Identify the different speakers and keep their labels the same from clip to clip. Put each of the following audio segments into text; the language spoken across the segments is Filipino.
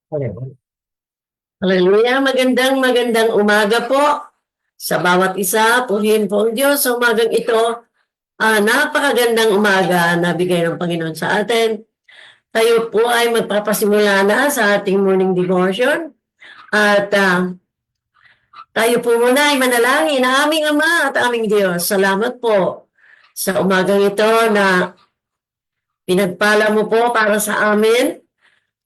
Speaker 1: Hallelujah, magandang umaga po sa bawat isa. Purihin po ang Diyos sa umagang ito. Napakagandang umaga na bigay ng Panginoon sa atin. Tayo po ay magpapasimula na sa ating morning devotion. At tayo po muna ay manalangin na aming Ama at aming Diyos. Salamat po sa umagang ito na pinagpala mo po para sa amin.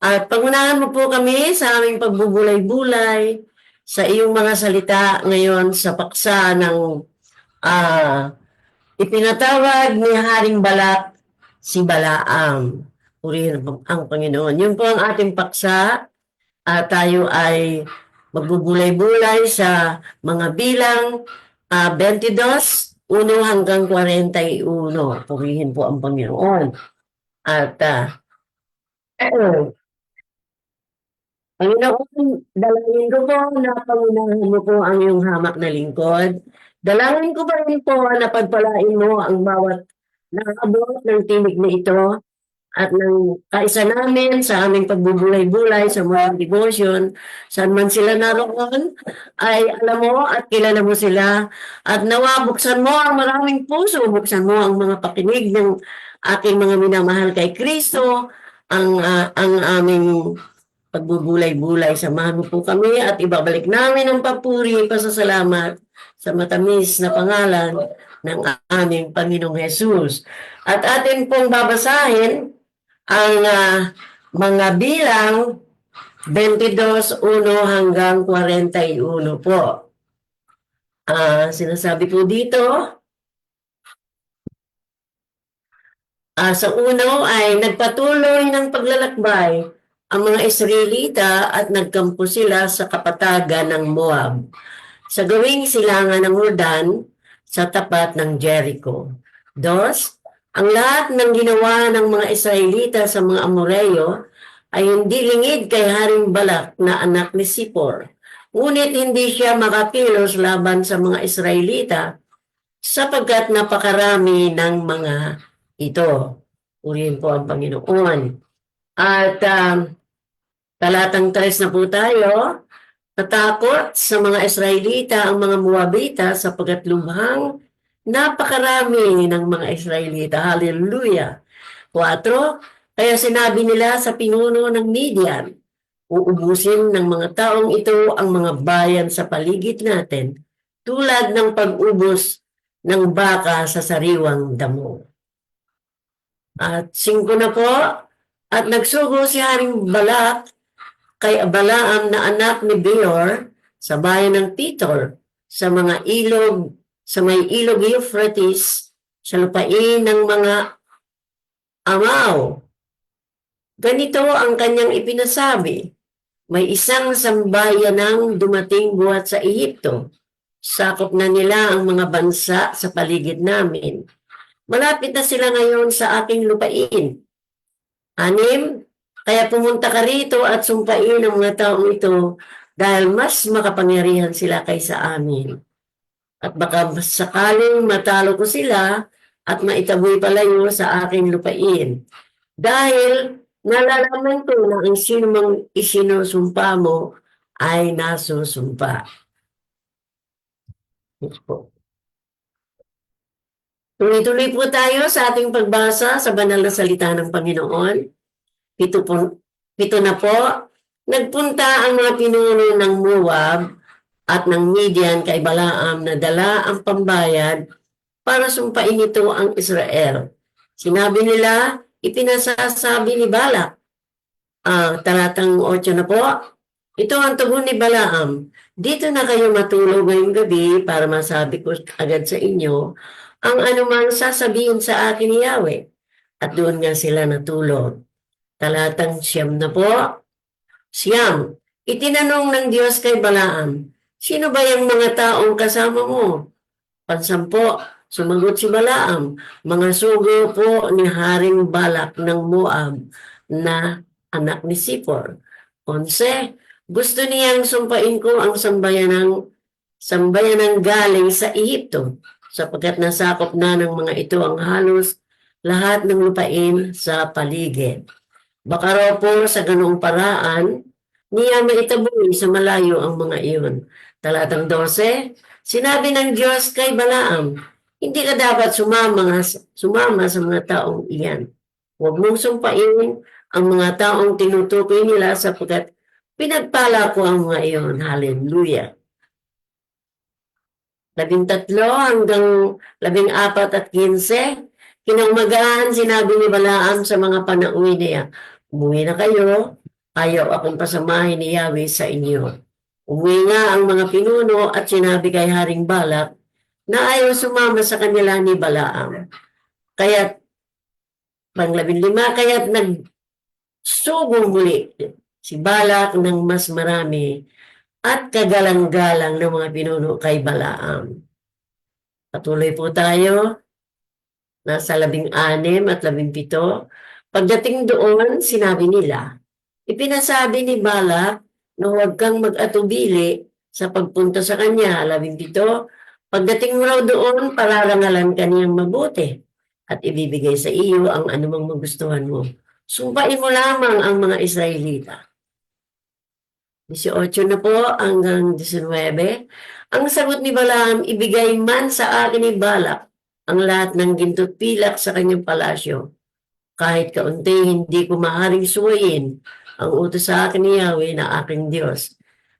Speaker 1: At pangunahan mo po kami sa aming pagbubulay-bulay sa iyong mga salita ngayon sa paksa ng ipinatawag ni Haring Balak si Balaam. Purihin ang Panginoon. Yun po ang ating paksa. Tayo ay magbubulay-bulay sa mga bilang 22, 1 hanggang 41. Purihin po ang Panginoon. At Panginoon, dalangin ko po na pangunahan mo po ang iyong hamak na lingkod. Dalangin ko pa rin po na pagpalain mo ang bawat nakabot ng tinig na ito at ng kaisa namin sa aming pagbubulay-bulay sa mga devotion, saan man sila naroon, ay alam mo at kilala mo sila at nawa buksan mo ang maraming puso, buksan mo ang mga pakinig ng aking mga minamahal kay Kristo, ang aming pagbubulay-bulay. Samahan mo po kami at ibabalik namin ang papuri, pasasalamat sa matamis na pangalan ng aming Panginoong Hesus. At atin pong babasahin ang mga bilang 22, 1 hanggang 41 po. Sinasabi po dito, sa uno ay nagpatuloy ng paglalakbay ang mga Israelita at nagkampo sila sa kapatagan ng Moab, sa gawing silangan ng Jordan sa tapat ng Jericho. Dos, ang lahat ng ginawa ng mga Israelita sa mga Amoreyo ay hindi lingid kay Haring Balak na anak ni Sipor. Ngunit hindi siya makakilos laban sa mga Israelita sapagkat napakarami ng mga ito. Purihin po ang Panginoon. At talatang 3 na po tayo. Natakot sa mga Israelita ang mga Moabita sapagkat lubhang napakarami ng mga Israelita. Hallelujah. 4, kaya sinabi nila sa pinuno ng Midian, uubusin ng mga taong ito ang mga bayan sa paligid natin tulad ng pag-ubos ng baka sa sariwang damo. At 5 na po, at nagsugo si Haring Balak kay Balaam na anak ni Beor sa bayan ng Pitor sa mga ilog, sa may ilog Euphrates, sa lupain ng mga Amaw. Ganito ang kanyang ipinasabi, may isang sambayanang dumating buhat sa Ehipto. Sakop na nila ang mga bansa sa paligid namin. Malapit na sila ngayon sa aking lupain. 6, kaya pumunta ka rito at sumpain ang mga taong ito dahil mas makapangyarihan sila kaysa amin. At baka sakaling matalo ko sila at maitaboy palayo sa aking lupain. Dahil nalalaman ko na ang sinumang isinusumpa mo ay nasusumpa. Tuloy-tuloy po tayo sa ating pagbasa sa banal na salita ng Panginoon. 7 na po. Nagpunta ang mga pinuno ng Moab at ng Midian kay Balaam na dala ang pambayad para sumpain ito ang Israel. Sinabi nila, ipinasasabi ni Balak. Talatang 8 na po. Ito ang tugon ni Balaam. Dito na kayo matulog ngayong gabi para masabi ko agad sa inyo ang anumang sasabihin sa akin ni Yahweh. At doon nga sila natulog. Talatang 9 na po. 9. Itinanong ng Diyos kay Balaam, sino ba yung mga taong kasama mo? 10, sumagot si Balaam, mga sugo po ni Haring Balak ng Moab na anak ni Sipor. 11, gusto niyang sumpain ko ang sambayanang galing sa Ehipto sapagkat nasakop na ng mga ito ang halos lahat ng lupain sa paligid. Baka raw po sa ganoong paraan niya maitaboy sa malayo ang mga iyon. Talatang 12, sinabi ng Diyos kay Balaam, hindi ka dapat sumama sa mga taong iyan. Huwag mong sumpain ang mga taong tinutukoy nila sapagkat pinagpala ko ang mga iyon. Hallelujah. 13 hanggang 14 at 15, kinaumagahan sinabi ni Balaam sa mga panauwi niya, umuwi na kayo, ayaw akong pasamahin ni Yahweh sa inyo. Umuwi nga ang mga pinuno at sinabi kay Haring Balak na ayaw sumama sa kanila ni Balaam. Kaya't kaya't nagsugong muli si Balak ng mas marami at kagalang-galang ng mga pinuno kay Balaam. Patuloy po tayo, nasa 16 at 17. Pagdating doon, sinabi nila, ipinasabi ni Balak na huwag kang mag-atubili sa pagpunta sa kanya. 17, pagdating mo raw doon, pararangalan ka niyang mabuti at ibibigay sa iyo ang anumang magustuhan mo. Sumpain mo lamang ang mga Israelita. 18 na po hanggang 19. Ang sagot ni Balaam, ibigay man sa akin ni Balak ang lahat ng ginto't pilak sa kanyang palasyo. Kahit kaunti, hindi ko maaaring suwayin ang utos sa akin ni Yahweh na aking Diyos.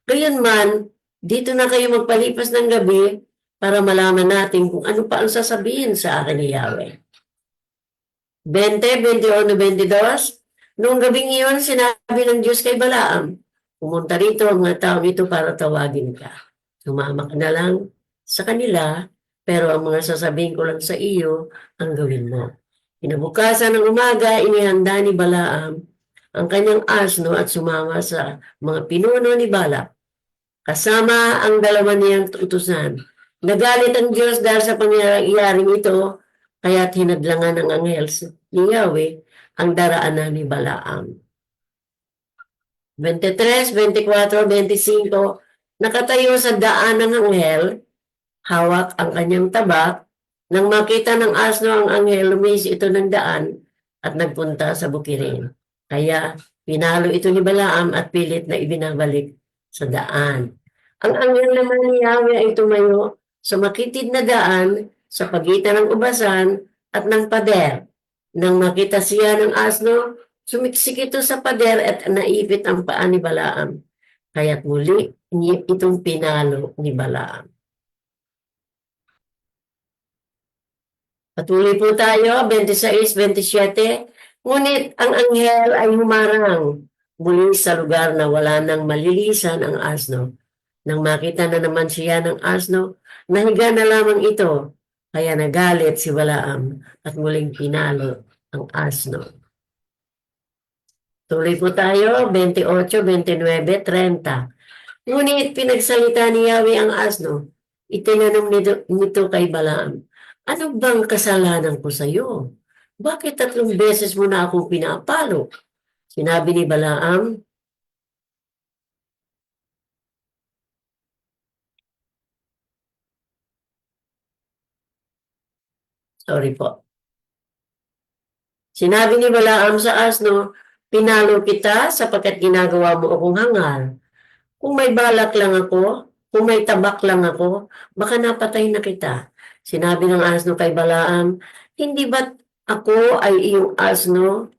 Speaker 1: Gayunman, dito na kayo magpalipas ng gabi para malaman natin kung ano pa ang sasabihin sa akin ni Yahweh. 20, 21, 22. Noong gabing iyon, sinabi ng Diyos kay Balaam, pumunta rito ang mga tao dito para tawagin ka. Sumama ka na lang sa kanila, pero ang mga sasabihin ko lang sa iyo, ang gawin mo. Kinabukasan ng umaga, inihanda ni Balaam ang kanyang asno at sumama sa mga pinuno ni Balak. Kasama ang dalawa niyang utusan. Nagalit ang Diyos dahil sa pangyayaring ito, kaya't hinadlangan ng anghel ni Yahweh ang daraanan ni Balaam. 23, 24, 25, nakatayo sa daan ng anghel, hawak ang kanyang tabak. Nang makita ng asno ang anghel, lumis ito ng daan at nagpunta sa bukirin. Kaya pinalo ito ni Balaam at pilit na ibinabalik sa daan. Ang anghel naman ni Yahweh ay tumayo sa makitid na daan sa pagitan ng ubasan at ng pader. Nang makita siya ng asno, sumiksik ito sa pader at naipit ang paa ni Balaam. Kaya't muli itong pinalo ni Balaam. Patuloy po tayo, 26, 27. Ngunit ang anghel ay humarang muli sa lugar na wala nang malilisan ang asno. Nang makita na naman siya ng asno, nahiga na lamang ito. Kaya nagalit si Balaam at muling pinalo ang asno. Tuloy po tayo, 28, 29, 30. Ngunit pinagsalita ni Yahweh ang asno. Itinanong nito kay Balaam, ano bang kasalanan ko sa iyo? Bakit 3 beses mo na akong pinapalo? Sinabi ni Balaam, sorry po. Sinabi ni Balaam sa asno, pinalo kita sapagkat ginagawa mo akong hangal. Kung may balak lang ako, kung may tabak lang ako, baka napatay na kita. Sinabi ng asno kay Balaam, hindi ba't ako ay iyong asno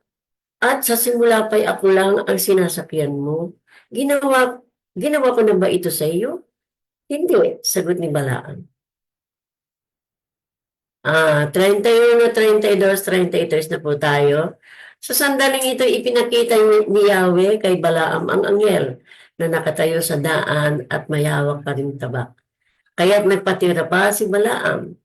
Speaker 1: at sa simula pa'y ako lang ang sinasakyan mo? Ginawa ko na ba ito sa iyo? Hindi, sagot ni Balaam. 31, 32, 33 na po tayo. Sa sandaling ito, ipinakita ni Yahweh kay Balaam ang anghel na nakatayo sa daan at may hawak pa rin tabak. Kaya't nagpatira pa si Balaam.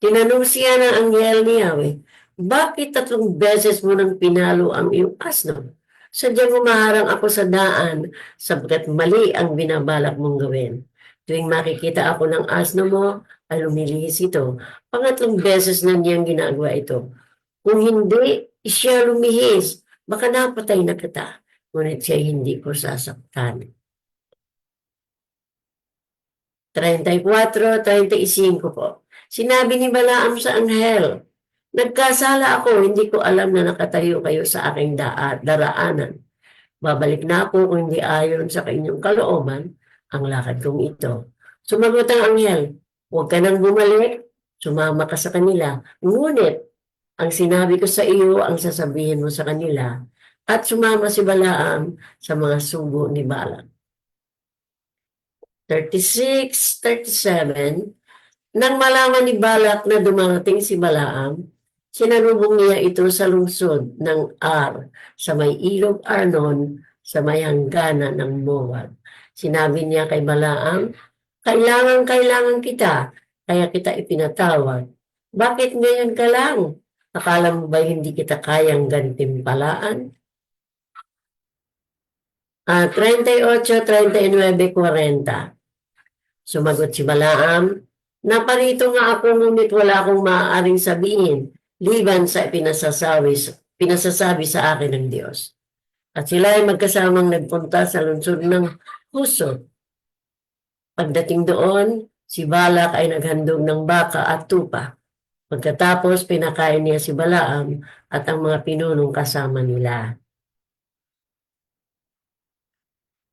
Speaker 1: Tinanong siya ng anghel ni Yahweh, bakit 3 beses mo nang pinalo ang iyong asno? Sadyang humaharang ako sa daan sapagkat mali ang binabalak mong gawin. Tuwing makikita ako ng asno mo, ay lumilihis ito. 3 beses na niyang ginagawa ito. Kung hindi siya lumihis, baka napatay na kita. Ngunit siya hindi ko sasaktan. 34, 35 po. Sinabi ni Balaam sa anghel, nagkasala ako, hindi ko alam na nakatayo kayo sa aking daraanan. Babalik na ako kung hindi ayon sa inyong kalooban ang lakad kong ito. Sumagot ang anghel, huwag ka nang bumalik, sumama ka sa kanila. Ngunit, ang sinabi ko sa iyo ang sasabihin mo sa kanila, at sumama si Balaam sa mga sugo ni Balak. 36, 37, nang malaman ni Balak na dumarating si Balaam, sinalubong niya ito sa lungsod ng Ar, sa may ilog Arnon, sa may hangganan ng Moab. Sinabi niya kay Balaam, kailangan kita, kaya kita ipinatawag. Bakit ngayon ka lang? Akala mo ba hindi kita kayang gantimpalaan? 38, 39, 40. Sumagot si Balaam, naparito nga ako ngunit wala akong maaaring sabihin liban sa pinasasabi sa akin ng Diyos. At sila ay magkasamang nagpunta sa lungsod ng Huso. Pagdating doon, si Balak ay naghandog ng baka at tupa. Pagkatapos, pinakain niya si Balaam at ang mga pinunong kasama nila.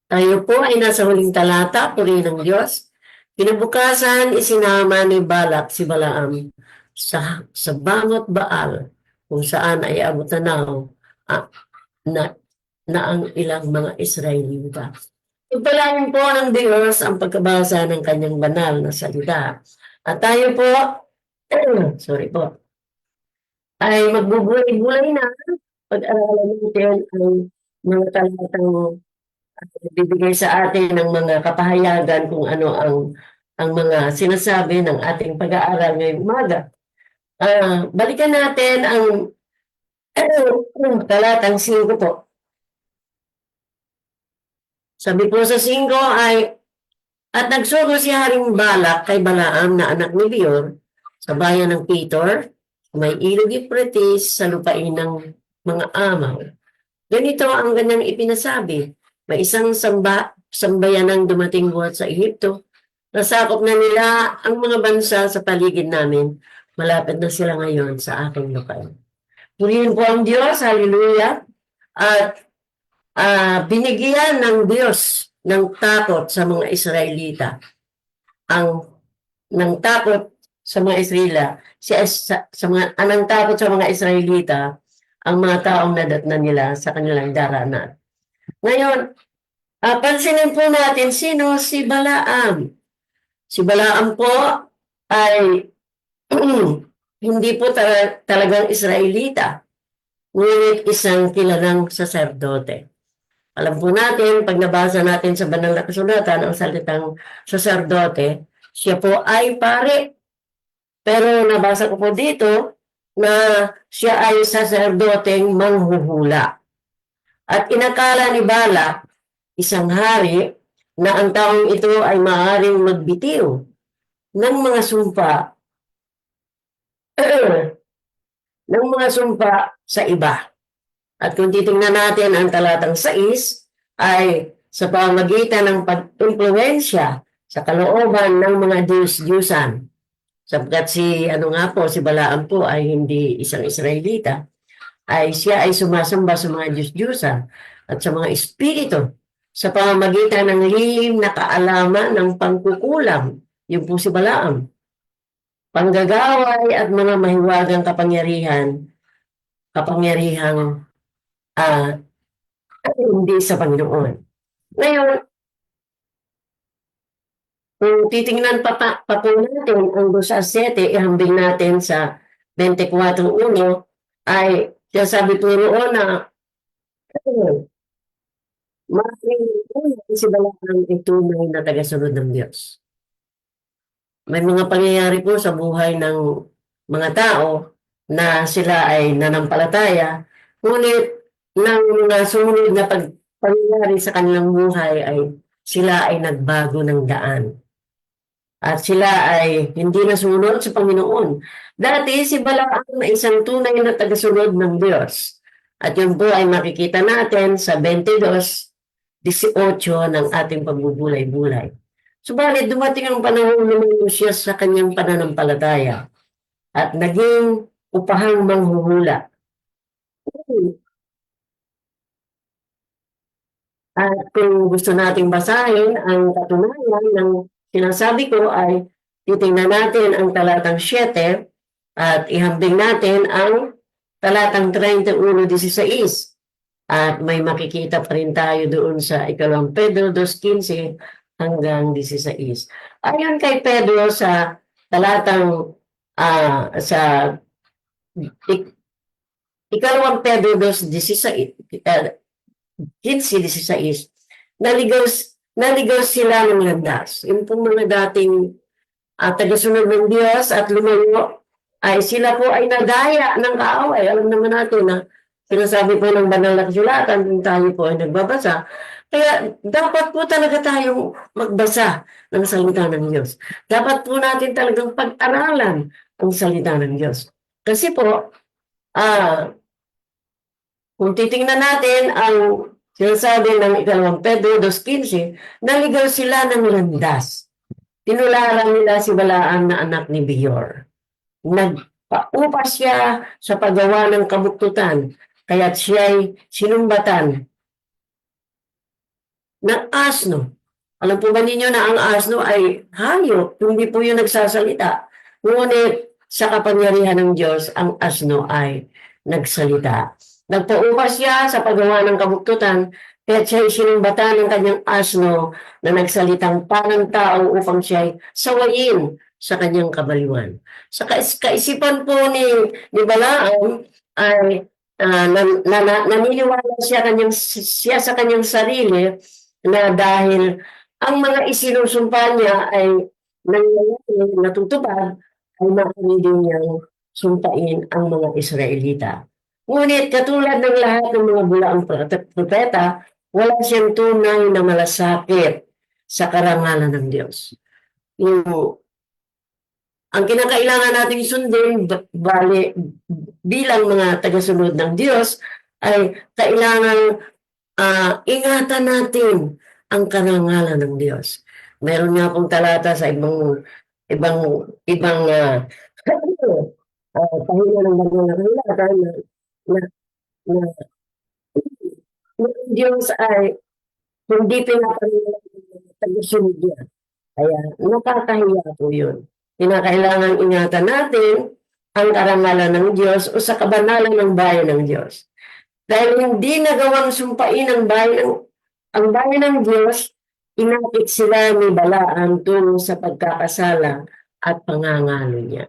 Speaker 1: Tayo po ay nasa huling talata, purihin ng Diyos. Kinabukasan, isinama ni Balak si Balaam sa Bangot Baal, kung saan ay abot-tanaw na ang ilang mga Israelita. Ipalain po ng Diyos ang pagkabasa ng kanyang banal na salita. At tayo po, sorry po, ay magbubulay-bulay na pag-aralan natin ang mga talatang bibigay sa atin ng mga kapahayagan kung ano ang mga sinasabi ng ating pag-aaral ngayong umaga. Balikan natin ang talatang 5 po. Sabi po sa 5 ay, at nagsugo si Haring Balak kay Balaam na anak ni Beor sa bayan ng Petor, may ilog Euphrates sa lupain ng mga amaw. Ganito ang ganyang ipinasabi. May isang sambayanang dumating buhat sa Ehipto. Nasakop na nila ang mga bansa sa paligid namin. Malapit na sila ngayon sa aking lupain. Purihin po ang Diyos, hallelujah. At binigyan ng Diyos ng takot sa mga Israelita. Ng takot sa mga anang takot sa mga Israelita ang mga taong nadatnan nila sa kanilang daranan. Ngayon, pansinin po natin sino si Balaam. Si Balaam po ay hindi po talagang Israelita, ngunit isang kilalang saserdote. Alam po natin, pag nabasa natin sa banal na kasulatan ang salitang saserdote, siya po ay pare. Pero nabasa ko po dito na siya ay saserdoteng manghuhula. At inakala ni Balak, isang hari, na ang taong ito ay maaaring magbitiw ng mga sumpa ng mga sumpa sa iba. At kung titingnan natin ang talatang 6 ay sa pamamagitan ng pag-impluensya sa kalooban ng mga Diyos-Diyusan. Sapagkat si Balaam po ay hindi isang Israelita, ay siya ay sumasamba sa mga Diyos-Diyusan at sa mga espiritu sa pamamagitan ng lihim na kaalaman ng pangkukulam. Yung po si Balaam. Panggagaway at mga mahiwagang kapangyarihang hindi sa Panginoon. Ngayon, kung titingnan pa po natin ang 2:7, ihambing natin sa 24:1, ay sabi po roon na maaaring si Balaam ay tunay na tagasunod ng Diyos. May mga pangyayari po sa buhay ng mga tao na sila ay nanampalataya, ngunit ng mga sumunod na pangyayari sa kanilang buhay ay sila ay nagbago ng daan. At sila ay hindi nasunod sa Panginoon. Dati si Balaam ay isang tunay na tagasunod ng Diyos. At yun po ay makikita natin sa 22:18 ng ating pagbubulay-bulay. Subalit dumating ang panahon na lumayo siya sa kanyang pananampalataya at naging upahang manghuhula. At kung gusto nating basahin ang katunayan ng sinasabi ko ay titingnan natin ang talatang 7 at ihambing natin ang talatang 31:16. At may makikita pa rin tayo doon sa ikalawang Pedro 2:15 hanggang 16. Ayon kay Pedro sa talatang sa ikalawang Pedro 2:16, 15:16, naligaw, naligaw sila ng landas. Yung pong mga dating tagasunod ng Diyos at lumayo, ay sila po ay nadaya ng kaaway. Alam naman natin na sinasabi po ng banal na kasulatan kung tayo po ay nagbabasa. Kaya dapat po talaga tayong magbasa ng salita ng Diyos. Dapat po natin talagang pag-aralan ang salita ng Diyos. Kasi po, kung titingnan natin ang sinasabi ng ikalawang Pedro 2:15, naligaw sila ng landas. Tinularan nila si Balaam na anak ni Beor. Nagpaupa siya sa paggawa ng kabuktutan, kaya't siya'y sinumbatan ng asno. Alam po ba ninyo na ang asno ay hayop, hindi po yung nagsasalita. Ngunit sa kapangyarihan ng Diyos, ang asno ay nagsalita. Nagpaupa siya sa paggawa ng kabuktutan, kaya siya'y sinumbatan ng kanyang asno na nagsalitang parang tao upang siya'y sawayin sa kanyang kabaliwan. Sa kaisipan po ni Balaam ay naniniwala siya sa kanyang sarili na dahil ang mga isinusumpa niya ay natutupad, ay maaari din niyang sumpain ang mga Israelita. Ngunit katulad ng lahat ng mga bulaang propeta, wala siyang tunay na malasakit sa karangalan ng Diyos. Ang kinakailangan nating sundin bilang mga tagasunod ng Diyos ay kailangan ingatan natin ang karangalan ng Diyos. Meron nga pong talata sa ibang pahina ng banal na kasulatan na Diyos ay hindi pinapanilang tagasunod niya. Kaya nakakahiya po yun. Kinakailangan ingatan natin ang karangalan ng Diyos o sa kabanalan ng bayan ng Diyos. Dahil hindi nagawang sumpain ang bayan ng Diyos, inakit sila ni Balaam tungo sa pagkakasala at pangangalo niya.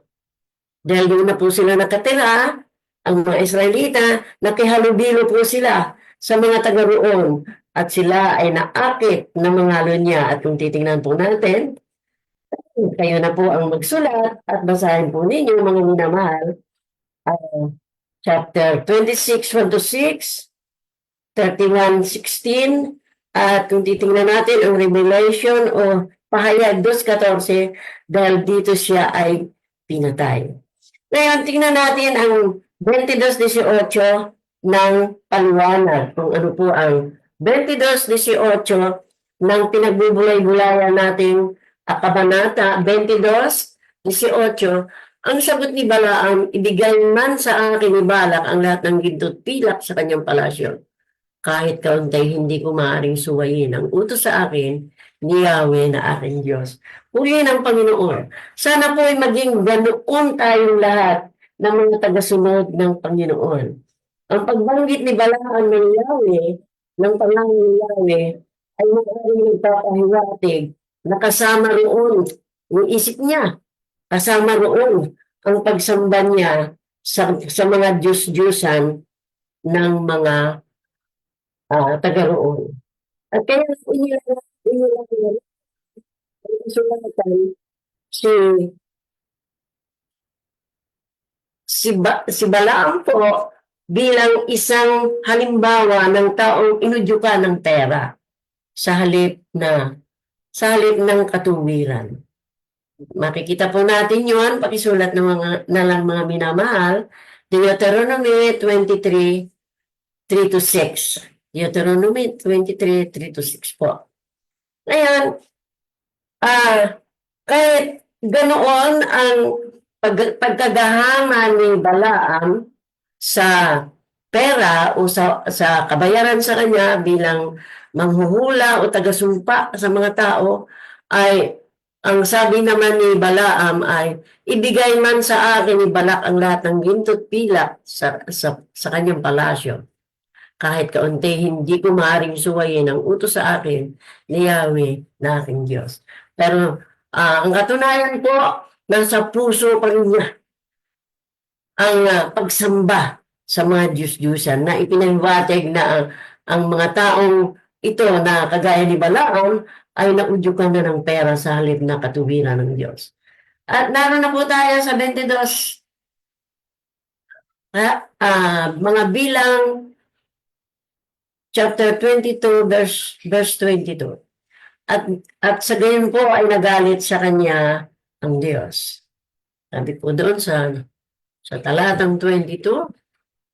Speaker 1: Dahil doon na po sila nakatira, ang mga Israelita, nakihalubilo po sila sa mga taga roon at sila ay naakit na mangalo niya. At kung titingnan po natin, kayo na po ang magsulat at basahin po ninyo mga minamahal, chapter 26, 1-6, 31:16, at kung titingnan natin ang Revelation o Pahayag 2:14, dahil dito siya ay pinatay. Ngayon, tingnan natin ang 22:18 ng paliwanag, kung ano po ang 22:18 ng pinagbubulay-bulayan nating Kabanata 22:18. Ang sagot ni Balaam, ibigay man sa akin ni Balak ang lahat ng ginto pilak sa kanyang palasyo. Kahit kauntay hindi ko maaaring suwayin ang utos sa akin ni Yahweh na aking Diyos. Purihin ang Panginoon. Sana po ay maging ganoon tayong lahat ng mga tagasunod ng Panginoon. Ang pagbanggit ni Balaam ng Yahweh, ng pangalan ni Yahweh, ay maaaring nagpapahiwatig na kasama roon yung isip niya. Kasama roon ang pagsamba niya sa mga Diyos-Diyusan ng mga taga roon. At kaya inilalagay si Balaam po bilang isang halimbawa ng taong inudyukan ng pera sa halip ng katuwiran. Makikita po natin yun, pakisulat na lang mga minamahal, Deuteronomy 23, 3-6. Deuteronomy 23, 3-6 po. Ngayon, kahit ganoon ang pagkagahanga ni Balaam sa pera o sa kabayaran sa kanya bilang manghuhula o tagasumpa sa mga tao, ay ang sabi naman ni Balaam ay, ibigay man sa akin ni Balak ang lahat ng ginto't pilak sa kanyang palasyo. Kahit kaunti, hindi ko maaaring suwayin ang utos sa akin ni Yahweh na aking Diyos. Pero ang katunayan po, nasa puso pa rin niya ang pagsamba sa mga Diyos-Diyusan na ipinagwatig na ang mga taong ito na kagaya ni Balaam ay naudyukan na ng pera sa halip na katuwiran ng Diyos. At naroon na po tayo sa 22, mga bilang chapter 22 verse 22. At sa gayon po ay nagalit sa kanya ang Diyos. Sabi po doon sa talatang 22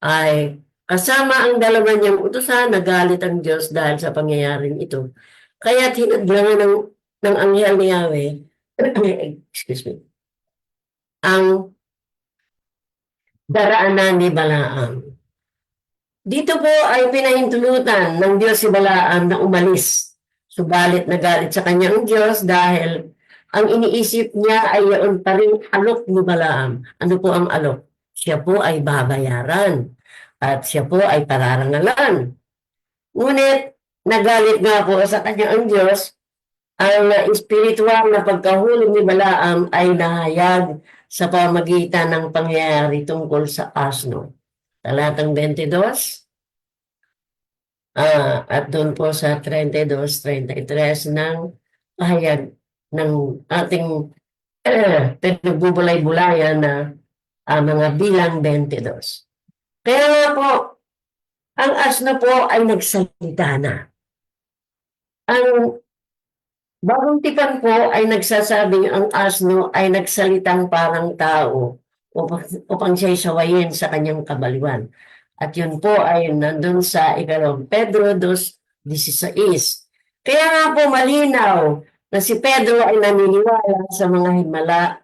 Speaker 1: ay kasama ang dalawa niyang utusan, nagalit ang Diyos dahil sa pangyayaring ito. Kaya't hinadlangan ng anghel ni Yahweh, excuse me, ang daraanan ni Balaam. Dito po ay pinahintulutan ng Diyos si Balaam na umalis. Subalit nagalit sa kanya ang Diyos dahil ang iniisip niya ay yaon pa rin alok ni Balaam. Ano po ang alok? Siya po ay babayaran at siya po ay pararangalan. Ngunit nagalit nga po sa kanya ang Diyos, ang espiritual na pagkahulog ni Balaam ay nahayag sa pamagitan ng pangyayari tungkol sa asno. Talatang 22, at doon po sa 32-33 ng pahayag ng ating pinagbubulay-bulayan na mga bilang 22. Kaya nga po, ang asno po ay nagsalita na. Ang bagong tipan po ay nagsasabing ang asno ay nagsalitang parang tao upang siya'y sawayin sa kanyang kabaliwan. At yun po ay nandun sa Pedro 2:16. Kaya nga po malinaw na si Pedro ay naniniwala sa mga himala.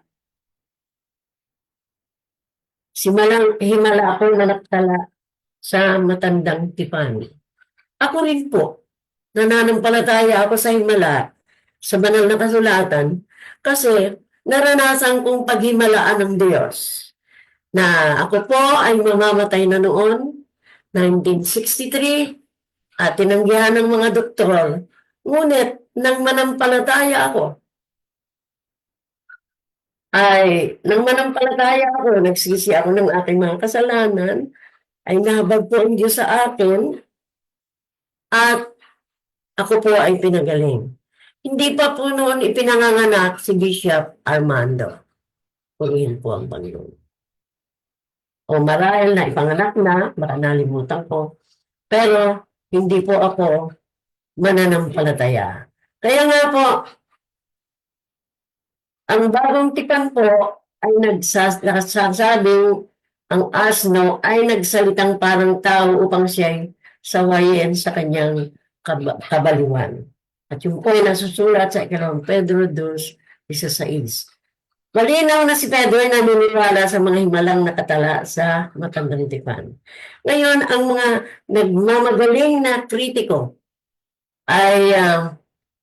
Speaker 1: Himala po na naktala sa matandang tipan. Ako rin po, nananampalataya ako sa himala, sa banal na kasulatan, kasi naranasan kong paghimalaan ng Diyos. Na ako po ay mamamatay na noon, 1963, at tinanggihan ng mga doktor. Ngunit, nang manampalataya ako, nagsisi ako ng aking mga kasalanan, ay nahabag po ang Diyos sa akin, at ako po ay pinagaling. Hindi pa po noon ipinanganganak si Bishop Armando. Purihin po ang Panginoon. O marahil na ipanganak na, baka nalimutan ko. Pero hindi po ako mananampalataya. Kaya nga po, ang bagong tipan po ay nagsasabing ang asno ay nagsalitang parang tao upang siya'y sawayin sa kanyang kabaliwan. At yung po ay nasusulat sa Pedro 2:16. Malinaw na si Pedro ay naniniwala sa mga himalang nakatala sa matandang tipan. Ngayon, ang mga nagmamagaling na kritiko ay,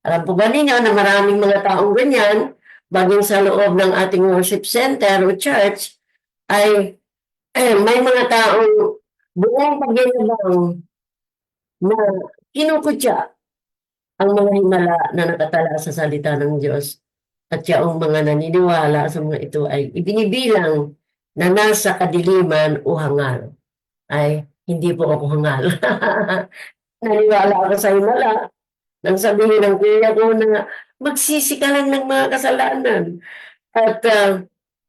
Speaker 1: alam po ba ninyo na maraming mga taong ganyan, baging sa loob ng ating worship center o church, ay may mga taong buong pagyayabang na kinukutya ang mga himala na nakatala sa salita ng Diyos. At yaong mga naniniwala sa mga ito ay ibinibilang na nasa kadiliman o hangal. Ay, hindi po ako hangal. Naniwala ako sa himala. Nang sabihin ng kuya ko na magsisi ka lang ng mga kasalanan. At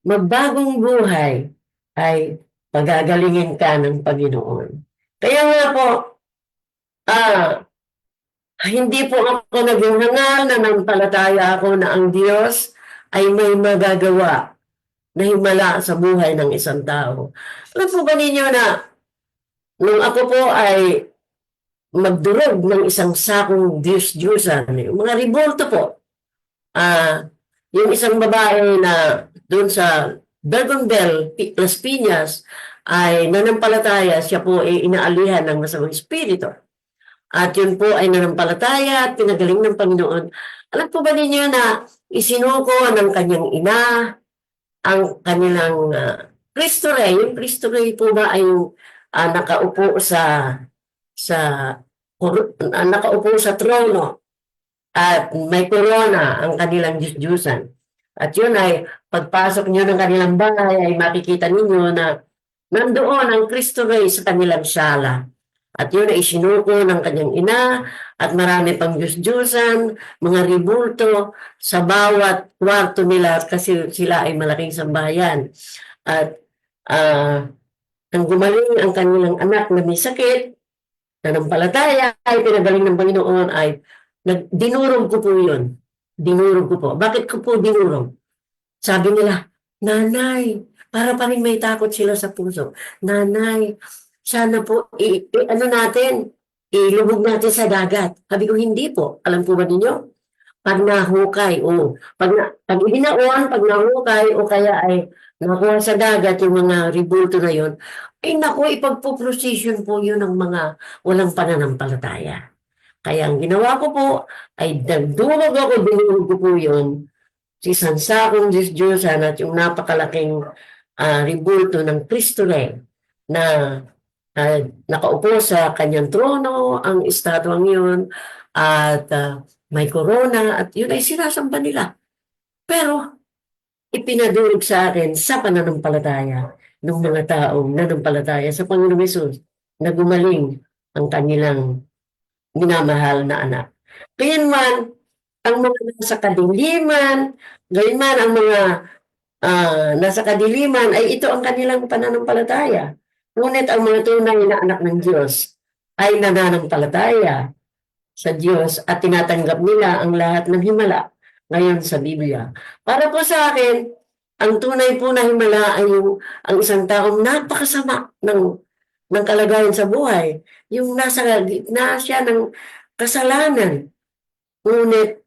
Speaker 1: magbagong buhay ay pagagalingin ka ng Panginoon. Kaya nga po, hindi po ako naging hangal na nampalataya ako na ang Diyos ay may magagawa na himala sa buhay ng isang tao. Alam po ba ninyo na nung ako po ay magdurog ng isang sakong Diyos-Diyosan, yung mga revolto po, yung isang babae na doon sa Bergonbel, Las Piñas, ay nanampalataya, siya po ay inaalihan ng masamang espiritu. At yun po ay nanampalataya at pinagaling ng Panginoon. Alam po ba ninyo na isinuko ng kanyang ina ang kanilang Cristo Rey? Yung Cristo Rey po ba ay nakaupo sa nakaupo sa trono at may corona ang kanilang Diyos-Diyusan. At yun ay pagpasok niyo ng kanilang bahay ay makikita ninyo na nandoon ang Cristo Rey sa kanilang sala. At yun ay isinuko ng kanyang ina at marami pang Diyos-Diyusan, mga ribulto sa bawat kwarto nila kasi sila ay malaking sambahayan. At nang gumaling ang kanilang anak na may sakit, nanampalataya ay pinagaling ng Panginoon ay dinurog ko po yun. Dinurog ko po. Bakit ko po dinurog? Sabi nila, Nanay, para pa rin may takot sila sa puso. Nanay, sana po, ano natin, ilubog natin sa dagat. Sabi ko, hindi po. Alam po ba ninyo? Pag nahukay, pag hinaon, pag nahukay, o kaya ay nakuha sa dagat yung mga ribulto na yun, ay naku, ipagpo-procession po yun ng mga walang pananampalataya. Kaya ang ginawa ko po ay nagdurog ako, dinurog ko po yun. Si Sansakong Diyos-Diyosan at yung napakalaking ribulto ng Cristo Rey na nakaupo sa kanyang trono, ang estatwang yun, at may corona, at yun ay sinasamba nila. Pero ipinadurog sa akin sa pananampalataya ng mga taong nanampalataya sa Panginoong Hesus na gumaling ang kanilang minamahal na anak. Kaya man, ang mga nasa kadiliman, gayon man ang mga nasa kadiliman, ay ito ang kanilang pananampalataya. Ngunit ang mga tunay na anak ng Diyos ay nananampalataya sa Diyos at tinatanggap nila ang lahat ng himala ngayon sa Biblia. Para po sa akin, ang tunay po na himala ay ang isang taong napakasama ng kalagayan sa buhay. Yung nasa gitna siya ng kasalanan. Ngunit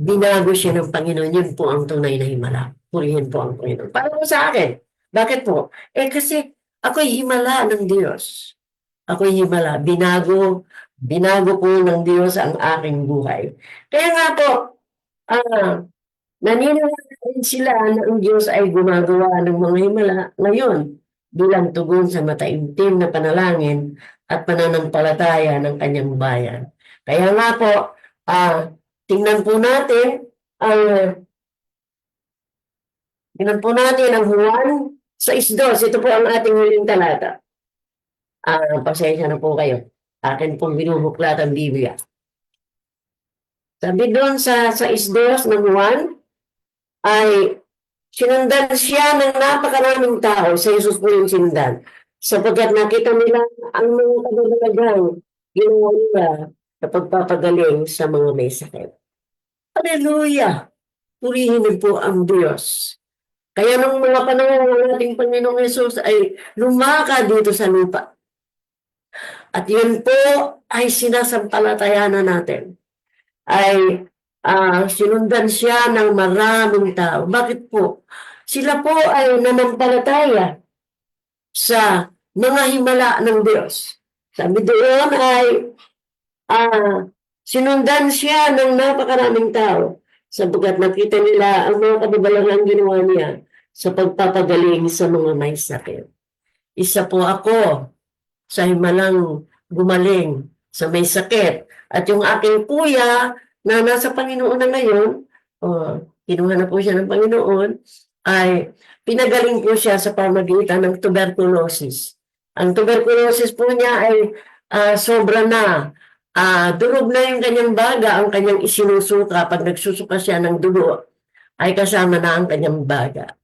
Speaker 1: binago siya ng Panginoon. Yun po ang tunay na himala. Purihin po ang Panginoon. Para po sa akin. Bakit po? Kasi ako'y himala ng Diyos. Ako'y himala. Binago po ng Diyos ang aking buhay. Kaya nga po, naniniwala rin sila na ang Diyos ay gumagawa ng mga himala ngayon bilang tugon sa mataimtim na panalangin at pananampalataya ng kanyang bayan. Kaya nga po, tingnan po natin ang Juan 6:2. Ito po ang ating huling talata. Pasensya na po kayo. Akin pong binubuklat ang Biblia. Sabi doon sa 6:2 ng Juan, ay sinundan siya ng napakaraming tao. Sa Jesus po yung sinundan. Sapagkat nakita nila ang mga kababalagang ginawa nila sa pagpapagaling sa mga may sakit. Hallelujah! Purihin po ang Diyos. Kaya nung mga panahon ng ating Panginoong Yesus ay lumaka dito sa lupa. At yun po ay sinasampalatayanan natin. Ay sinundan siya ng maraming tao. Bakit po? Sila po ay nanampalataya sa mga himala ng Diyos. Sabi doon ay sinundan siya ng napakaraming tao sapagkat nakita nila ang mga kababalaghang ginawa niya sa pagpapagaling sa mga may sakit. Isa po ako sa himalang gumaling sa may sakit. At yung aking kuya na nasa Panginoon na ngayon, kinuha na po siya ng Panginoon, ay pinagaling po siya sa pamagitan ng tuberculosis. Ang tuberculosis po niya ay sobra na. Durog na yung kanyang baga, ang kanyang isinusuka. Pag nagsusuka siya ng dugo, ay kasama na ang kanyang baga.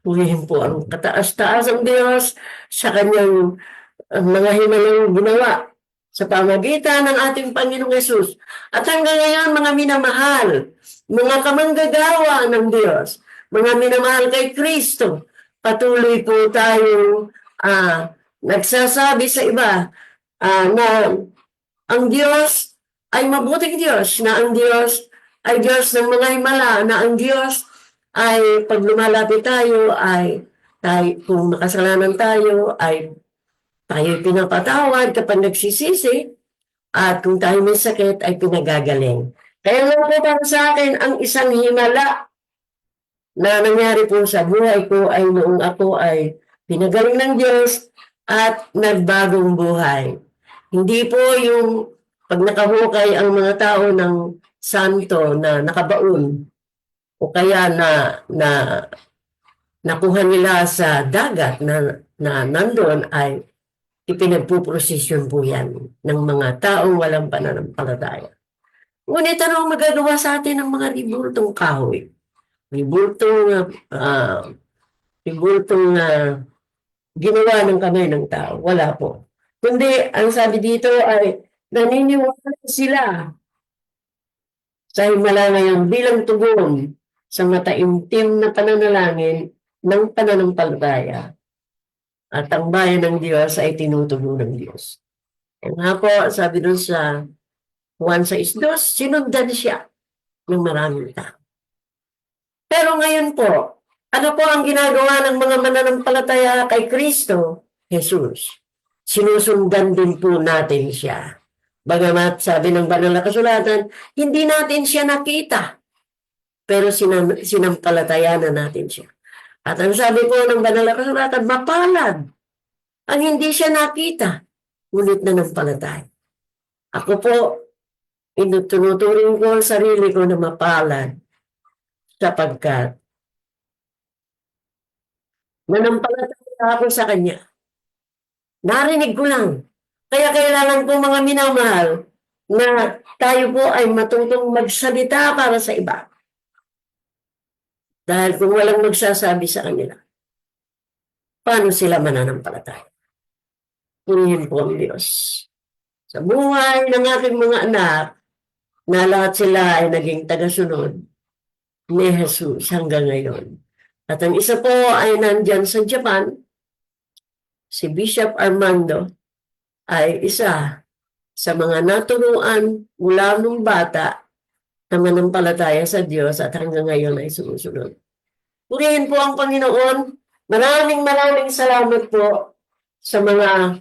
Speaker 1: Purihin po ang kataas-taas ang Diyos sa kanyang mga himalang ginawa sa pamagitan ng ating Panginoong Yesus. At hanggang ngayon, mga minamahal, mga kamanggagawa ng Diyos, mga minamahal kay Kristo, patuloy po tayo nagsasabi sa iba na ang Diyos ay mabuting Diyos, na ang Diyos ay Diyos ng mga himala, na ang Diyos ay pag lumalapit tayo, kung makasalanan tayo, ay tayo pinapatawad kapag nagsisisi, At kung tayo may sakit, ay pinagagaling. Kaya nga po para sa akin, ang isang himala na nangyari po sa buhay ko ay noong ako ay pinagaling ng Diyos at nagbagong buhay. Hindi po yung pag nakahukay ang mga tao ng santo na nakabaon o kaya na nakuha nila sa dagat na nandun ay ipinagpuprosesyon po yan ng mga taong walang pananampalataya. Ngunit ano ang magagawa sa atin ng mga ribultong kahoy? Ribultong, ribultong ginawa ng kamay ng tao. Wala po. Kundi, ang sabi dito ay naniniwala sila sa himala ngayon bilang tugon sa mataimtim na pananalangin ng pananampalataya. At ang bayan ng Diyos ay tinutugon ng Diyos. Kaya nga po, sabi doon sa Juan 6:2, sinundan siya ng maraming tao. Pero ngayon po, ano po ang ginagawa ng mga mananampalataya kay Kristo? Jesus. Sinusundan din po natin siya. Bagamat sabi ng banal na kasulatan, hindi natin siya nakita. Pero sinampalataya na natin siya. At ang sabi po ng banal na kasulatan, mapalad ang hindi siya nakita, ngunit nanampalataya. Ako po, tinuturing ko ang sarili ko na mapalad sapagkat nanampalataya ako sa Kanya. Narinig ko lang. Kaya kailangan po mga minamahal na tayo po ay matutong magsalita para sa iba. Dahil kung walang magsasabi sa kanila, paano sila mananampalataya? Purihin po ang Diyos. Sa buhay ng aking mga anak, na lahat sila ay naging tagasunod ni Jesus hanggang ngayon. At ang isa po ay nandyan sa Japan, si Bishop Armando ay isa sa mga naturuan mula nung bata na manampalataya sa Diyos at hanggang ngayon ay sumusunod. Purihin po ang Panginoon. Maraming salamat po sa mga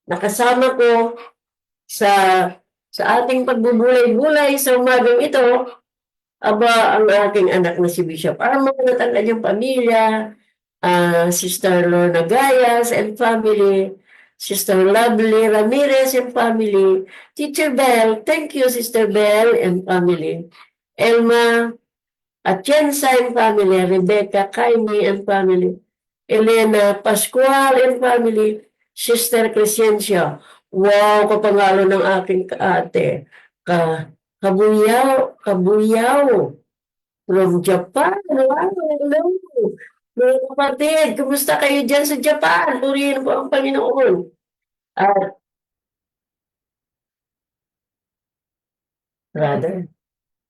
Speaker 1: nakasama ko sa ating pagbubulay-bulay sa umagang ito. Aba, ang aking anak na si Bishop Armand at ang kanyang pamilya, Sister Lorna Gayas and family, Sister Lovely Ramirez and family, Teacher Bell, thank you Sister Bell and family, Elma Atienza and family, Rebecca Kaimi and family, Elena Pascual and family, Sister Crescencia. Wow, kapangalo ng aking ate. Kabuyaw from Japan. Wow, hello. Mga kapatid, kumusta kayo dyan sa Japan? Purihin po ang Panginoon.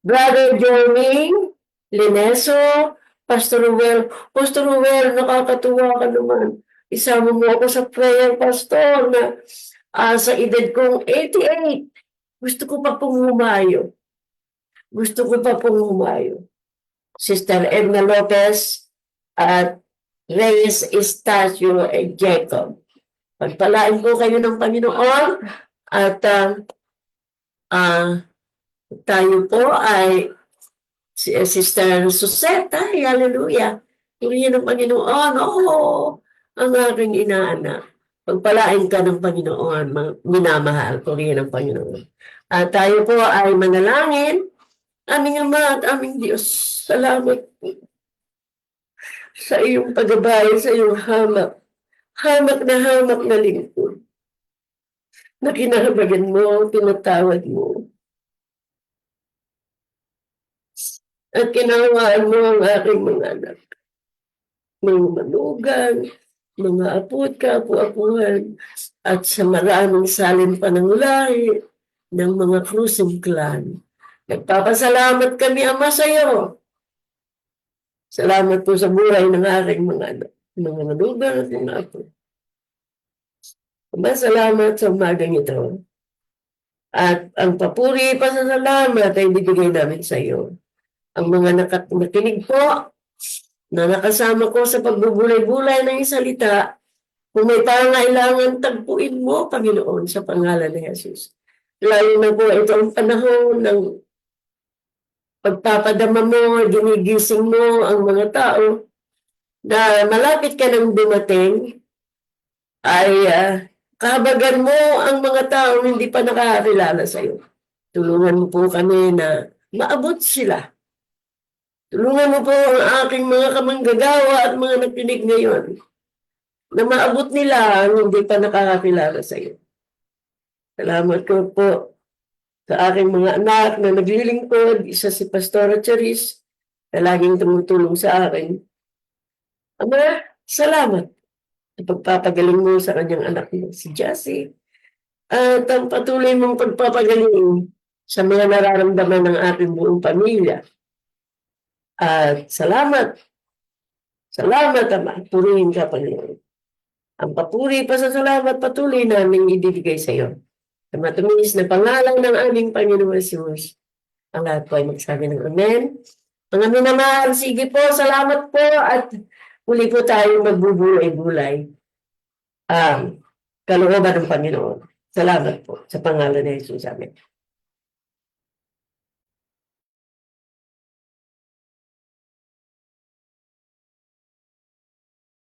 Speaker 1: Brother Johnny, Lineso, Pastor Ruel, nakakatuwa ka naman. Isama mo ako sa prayer, Pastor, na sa edad kong 88, gusto ko pa pong humayo. Sister Edna Lopez at Reyes Estacio and Jacob. Pagpalain po kayo ng Panginoon at tayo po ay Sister Suseta, hallelujah. Purihin ng Panginoon, ang aking inaanak. Pagpalain ka ng Panginoon, minamahal, purihin ng Panginoon. At tayo po ay manalangin. Aming Ama at aming Diyos, salamat po sa iyong paggabay, sa iyong hamak na lingkod, na kinahabagan mo, tinatawad mo, at kinawaan mo ang aking mga anak, mga manugang, mga apo at kaapu-apuhan, at sa maraming salin pa ng lahi ng mga Cruzing clan. Nagpapasalamat kami, Ama, sa iyo. Salamat po sa buhay ng aking mga anak, mga manugang at mga apo. Ama, salamat sa umagang ito. At ang papuri pa sa salamat ay bibigay namin sa iyo. Ang mga nakinig po, na nakasama ko sa pagbubulay-bulay ng salita, kung may pangailangan, tagpuin mo, Panginoon, sa pangalan ni Jesus. lalo na po ito ang panahon ng pagpapadama mo, ginigising mo ang mga tao na malapit ka nang dumating, ay kahabagan mo ang mga tao hindi pa nakakakilala sa iyo. Tulungan mo po kami na maabot sila. Tulungan mo po ang aking mga kamanggagawa at mga nakinig ngayon na maabot nila ang hindi pa nakakakilala sa iyo. Salamat ko po sa aking mga anak na naglilingkod. Isa si Pastora Charis na laging tumutulong sa akin. Ama, salamat sa pagpapagaling mo sa kanyang anak mo, si Jassy. At ang patuloy mong pagpapagaling sa mga nararamdaman ng ating buong pamilya. At salamat, Ama. Purihin ka, Panginoon. Ang papuri pa sa salamat patuloy namin ibibigay sa iyo. Sa matumis na pangalan ng aming Panginoon Jesus. Ang lahat po ay magsabi ng Amen. Mga minamahal, sige po, salamat po at muli po tayo magbubulay-bulay. Kalooban ng Panginoon. Salamat po sa pangalan ni Jesus. Amen.